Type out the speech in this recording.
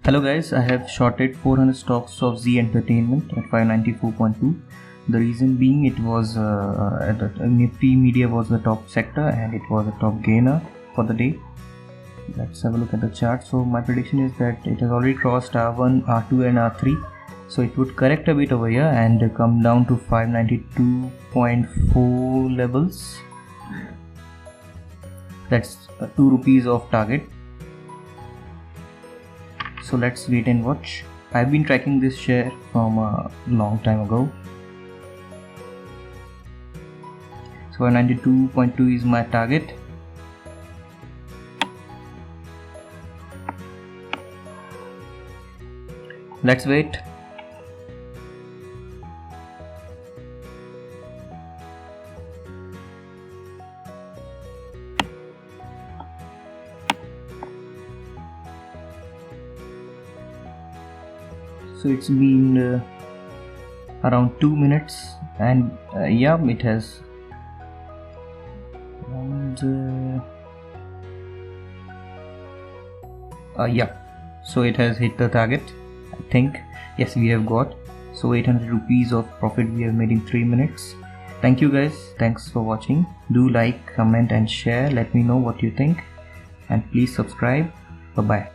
Hello guys, I have shorted 400 stocks of Zee Entertainment at 594.2. The reason being it was Nifty Media was the top sector and it was a top gainer for the day. Let's have a look at the chart. So my prediction is that it has already crossed R1, R2 and R3. So it would correct a bit over here and come down to 592.4 levels. That's 2 rupees of target. So let's wait and watch. I've been tracking this share from a long time ago. So 92.2 is my target. Let's wait. So it's been around 2 minutes and yeah, it has yeah, so it has hit the target. I think yes, we have got. So 800 rupees of profit we have made in 3 minutes. Thank you guys, thanks for watching. Do like, comment and share. Let me know what you think and please subscribe. Bye bye.